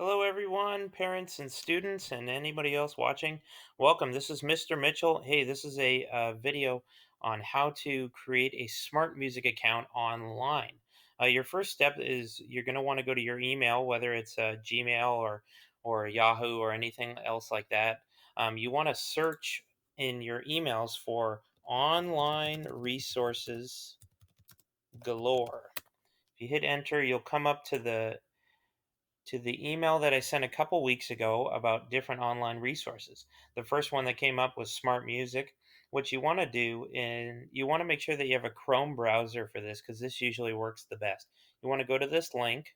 Hello, everyone, parents and students, and anybody else watching. Welcome. This is Mr. Mitchell. Hey, this is a video on how to create a smart music account online. Your first step is you're going to want to go to your email, whether it's Gmail or Yahoo or anything else like that. You want to search in your emails for online resources galore. If you hit enter, you'll come up to the email that I sent a couple weeks ago about different online resources. The first one that came up was Smart Music. What you want to do is you want to make sure that you have a Chrome browser for this because this usually works the best. You want to go to this link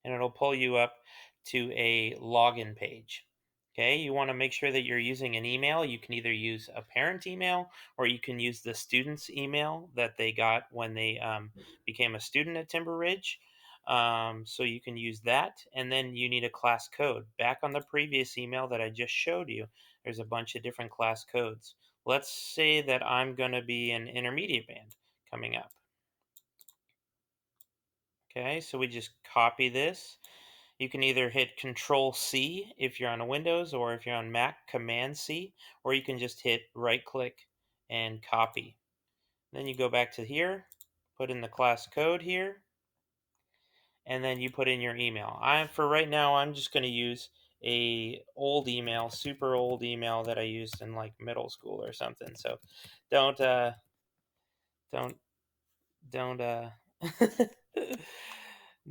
and it'll pull you up to a login page. Okay, you want to make sure that you're using an email. You can either use a parent email or you can use the student's email that they got when they became a student at Timber Ridge. So you can use that, and then you need a class code. Back on the previous email that I just showed you, there's a bunch of different class codes. Let's say that I'm going to be an intermediate band coming up. Okay, so we just copy this. You can either hit Control C if you're on a Windows, or if you're on Mac, Command C, or you can just hit right click and copy. Then you go back to here, put in the class code here, and then you put in your email. For right now, I'm just going to use a old email, super old email that I used in like middle school or something. So don't don't don't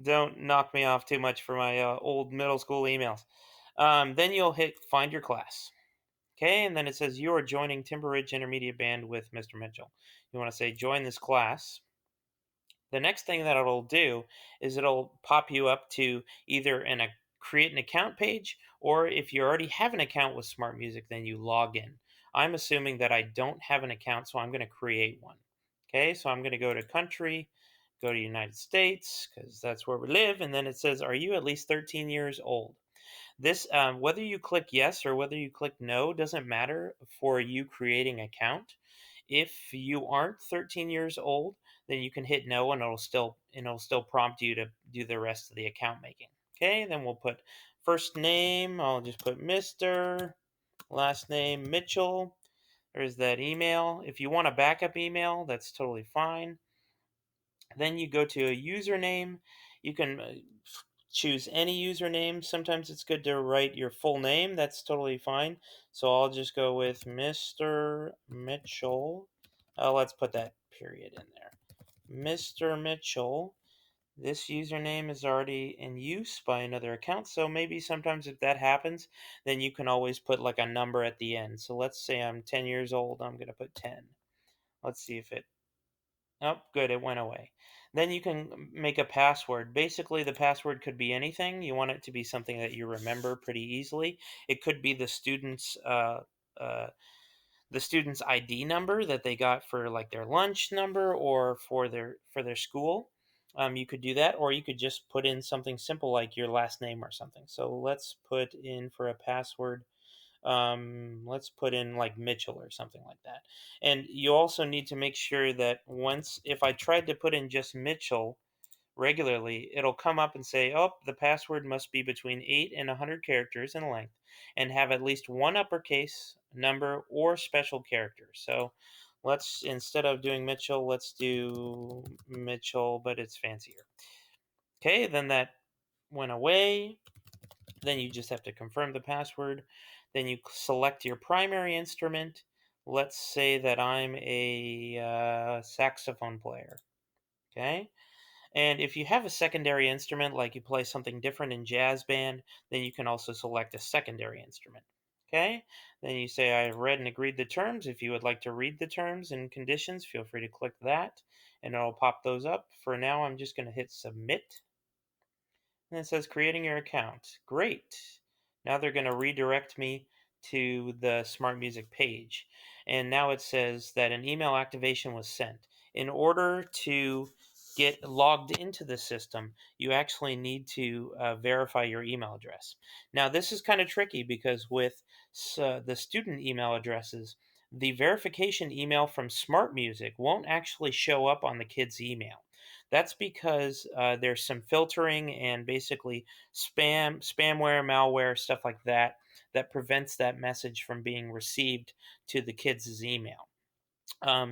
don't knock me off too much for my old middle school emails. Then you'll hit find your class. Okay, and then it says you are joining Timber Ridge Intermediate Band with Mr. Mitchell. You want to say join this class. The next thing that it'll do is it'll pop you up to either create an account page, or if you already have an account with Smart Music, then you log in. I'm assuming that I don't have an account, so I'm going to create one. Okay, so I'm going to go to country, go to United States, because that's where we live, and then it says, are you at least 13 years old? This, whether you click yes or whether you click no, doesn't matter for you creating an account. If you aren't 13 years old, then you can hit no, and it'll still prompt you to do the rest of the account making. Okay, then we'll put first name. I'll just put Mr. Last name Mitchell. There's that email. If you want a backup email, that's totally fine. Then you go to a username. You can choose any username. Sometimes it's good to write your full name. That's totally fine. So I'll just go with Mr. Mitchell. Let's put that period in there. Mr. Mitchell. This username is already in use by another account. So maybe sometimes if that happens, then you can always put like a number at the end. So let's say I'm 10 years old. I'm going to put 10. Let's see if it Oh, good, it went away. Then you can make a password. Basically, the password could be anything. You want it to be something that you remember pretty easily. It could be uh, the student's ID number that they got for like their lunch number or for their school. You could do that, or you could just put in something simple like your last name or something. So let's put in for a password, let's put in like Mitchell or something like that. And you also need to make sure that once, if I tried to put in just Mitchell regularly, it'll come up and say, oh, the password must be between 8 and 100 characters in length and have at least one uppercase number or special character. So let's, instead of doing Mitchell, let's do Mitchell, but it's fancier. Okay, then that went away. Then you just have to confirm the password. Then you select your primary instrument. Let's say that I'm a saxophone player. Okay. And if you have a secondary instrument, like you play something different in jazz band, then you can also select a secondary instrument. Okay. Then you say, I have read and agreed the terms. If you would like to read the terms and conditions, feel free to click that and it'll pop those up. For now, I'm just going to hit submit. And it says creating your account. Great. Now they're going to redirect me to the Smart Music page. And now it says that an email activation was sent. In order to get logged into the system, you actually need to verify your email address. Now, this is kind of tricky because with the student email addresses, the verification email from Smart Music won't actually show up on the kid's email. That's because there's some filtering and basically spamware, malware, stuff like that that prevents that message from being received to the kids' email.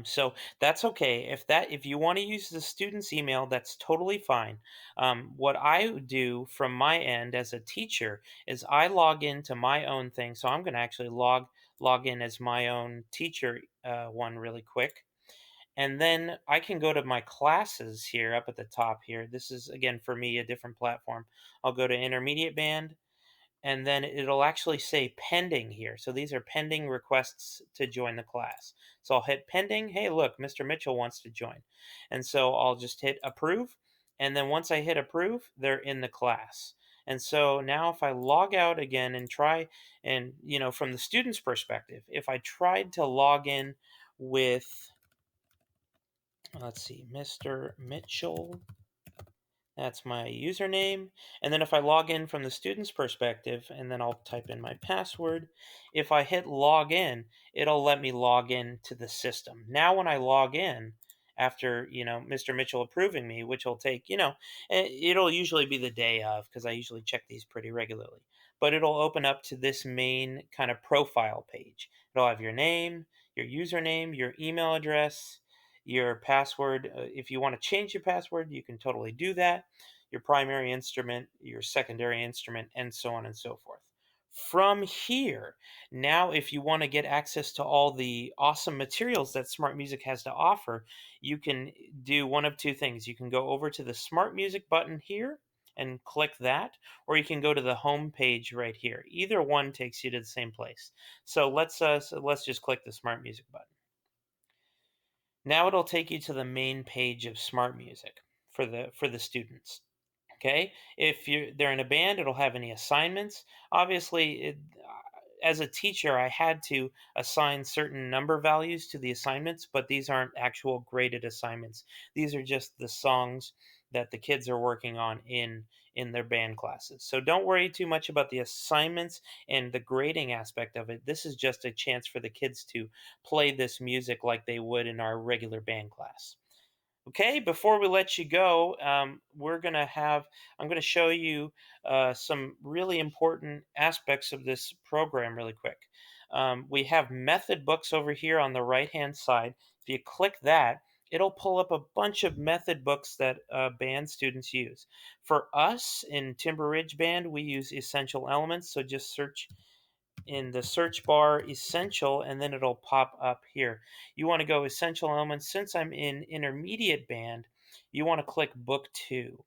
So that's okay. If you want to use the student's email, that's totally fine. What I would do from my end as a teacher is I log into my own thing. So I'm going to actually log in as my own teacher one really quick. And then I can go to my classes here up at the top here. This is again for me a different platform. I'll go to intermediate band, and then it'll actually say pending here. So these are pending requests to join the class. So I'll hit pending. Hey, look, Mr. Mitchell wants to join. And so I'll just hit approve. And then once I hit approve, they're in the class. And so now if I log out again and try, and from the student's perspective, if I tried to log in with, let's see, Mr. Mitchell, that's my username. And then if I log in from the student's perspective, and then I'll type in my password, if I hit log in, it'll let me log in to the system. Now, when I log in, after, Mr. Mitchell approving me, which will take, it'll usually be the day of, because I usually check these pretty regularly. But it'll open up to this main kind of profile page. It'll have your name, your username, your email address, your password. If you want to change your password, you can totally do that. Your primary instrument, your secondary instrument, and so on and so forth. From here, now if you want to get access to all the awesome materials that Smart Music has to offer, you can do one of two things. You can go over to the Smart Music button here and click that, or you can go to the home page right here. Either one takes you to the same place. So let's just click the Smart Music button. Now it'll take you to the main page of Smart Music for the students. Okay, if they're in a band, it'll have any assignments. Obviously, as a teacher, I had to assign certain number values to the assignments, but these aren't actual graded assignments. These are just the songs that the kids are working on in their band classes. So don't worry too much about the assignments and the grading aspect of it. This is just a chance for the kids to play this music like they would in our regular band class. Okay, before we let you go, I'm gonna show you some really important aspects of this program really quick. We have method books over here on the right-hand side. If you click that, it'll pull up a bunch of method books that band students use. For us in Timber Ridge Band, we use Essential Elements, so just search in the search bar essential, and then it'll pop up here. You want to go essential elements. Since I'm in intermediate band, you want to click book 2.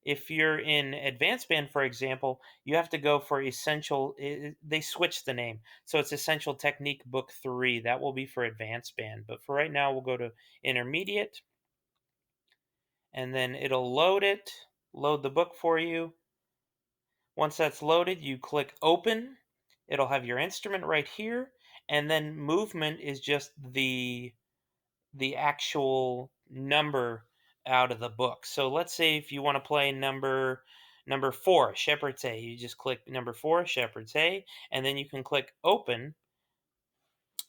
If you're in advanced band, for example, you have to go for essential. They switched the name, so it's essential technique book 3. That will be for advanced band, but for right now we'll go to intermediate, and then it'll load the book for you. Once that's loaded, you click open. It'll have your instrument right here, and then movement is just the actual number out of the book. So let's say if you want to play number 4, Shepherd's A, you just click number 4, Shepherd's A, and then you can click open,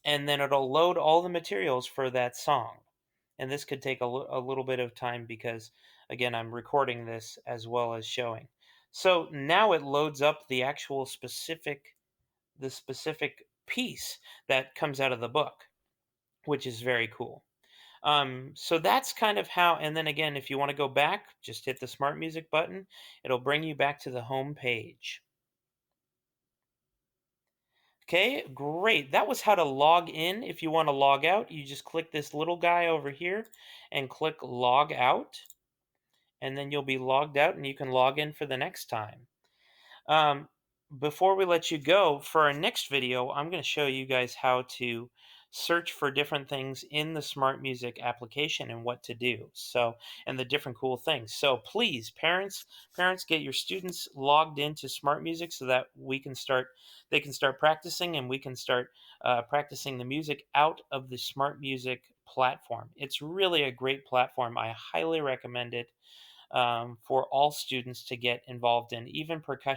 and then it'll load all the materials for that song. And this could take a little bit of time because, again, I'm recording this as well as showing. So now it loads up the specific piece that comes out of the book, which is very cool. So that's kind of how, and then again, if you want to go back, just hit the Smart Music button. It'll bring you back to the home page. Okay, great. That was how to log in. If you want to log out, you just click this little guy over here and click log out, and then you'll be logged out and you can log in for the next time. Um, Before we let you go, for our next video, I'm going to show you guys how to search for different things in the Smart Music application and what to do. So, and the different cool things. So please, parents, get your students logged into Smart Music so that they can start practicing, and we can start practicing the music out of the Smart Music platform. It's really a great platform. I highly recommend it for all students to get involved in, even percussion.